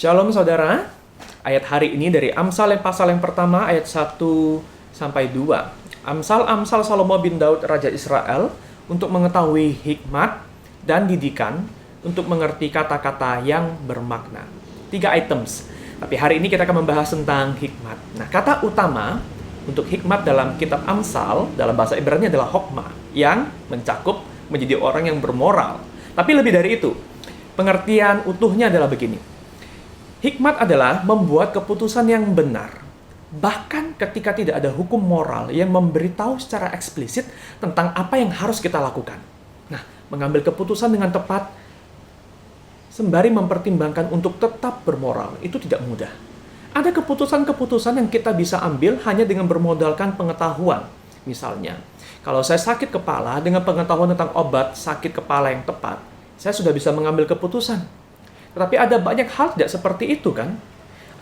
Shalom saudara, ayat hari ini dari Amsal yang pasal yang pertama ayat 1-2. Amsal Salomo bin Daud Raja Israel untuk mengetahui hikmat dan didikan untuk mengerti kata-kata yang bermakna. 3 items, tapi hari ini kita akan membahas tentang hikmat. Nah, kata utama untuk hikmat dalam kitab Amsal dalam bahasa Ibrani adalah hokmah, yang mencakup menjadi orang yang bermoral. Tapi lebih dari itu, pengertian utuhnya adalah begini. Hikmat adalah membuat keputusan yang benar, bahkan ketika tidak ada hukum moral yang memberitahu secara eksplisit tentang apa yang harus kita lakukan. Nah, mengambil keputusan dengan tepat, sembari mempertimbangkan untuk tetap bermoral, itu tidak mudah. Ada keputusan-keputusan yang kita bisa ambil hanya dengan bermodalkan pengetahuan. Misalnya, kalau saya sakit kepala, dengan pengetahuan tentang obat sakit kepala yang tepat, saya sudah bisa mengambil keputusan. Tetapi ada banyak hal tidak seperti itu kan?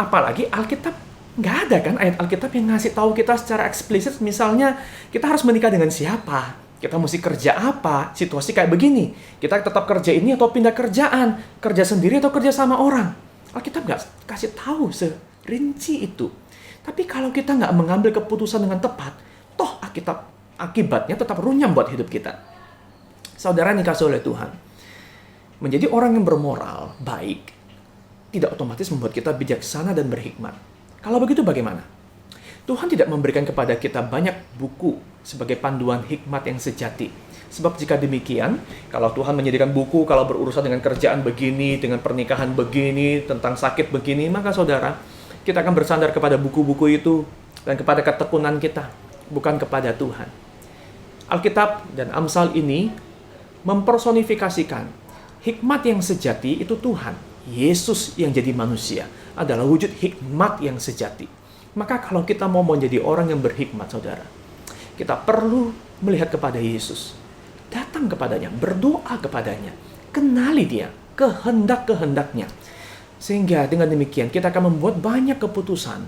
Apalagi Alkitab, nggak ada kan ayat Alkitab yang ngasih tahu kita secara eksplisit, misalnya kita harus menikah dengan siapa, kita mesti kerja apa, situasi kayak begini, kita tetap kerja ini atau pindah kerjaan, kerja sendiri atau kerja sama orang. Alkitab nggak kasih tahu serinci itu. Tapi kalau kita nggak mengambil keputusan dengan tepat, toh akibatnya tetap runyam buat hidup kita. Saudara dikasih oleh Tuhan, menjadi orang yang bermoral, baik, tidak otomatis membuat kita bijaksana dan berhikmat. Kalau begitu bagaimana? Tuhan tidak memberikan kepada kita banyak buku sebagai panduan hikmat yang sejati. Sebab jika demikian, kalau Tuhan menyediakan buku, kalau berurusan dengan kerjaan begini, dengan pernikahan begini, tentang sakit begini, maka saudara, kita akan bersandar kepada buku-buku itu dan kepada ketekunan kita, bukan kepada Tuhan. Alkitab dan Amsal ini mempersonifikasikan hikmat yang sejati itu Tuhan. Yesus yang jadi manusia adalah wujud hikmat yang sejati. Maka kalau kita mau menjadi orang yang berhikmat, saudara, kita perlu melihat kepada Yesus. Datang kepadanya, berdoa kepadanya, kenali dia, kehendak-kehendaknya. Sehingga dengan demikian kita akan membuat banyak keputusan,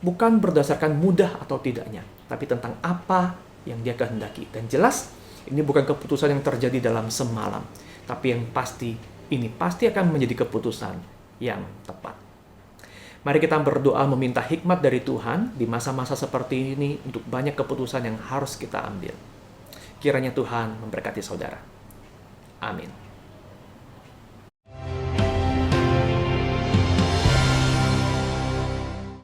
bukan berdasarkan mudah atau tidaknya, tapi tentang apa yang dia kehendaki. Dan jelas, ini bukan keputusan yang terjadi dalam semalam, tapi yang pasti, ini pasti akan menjadi keputusan yang tepat. Mari kita berdoa meminta hikmat dari Tuhan di masa-masa seperti ini untuk banyak keputusan yang harus kita ambil. Kiranya Tuhan memberkati saudara. Amin.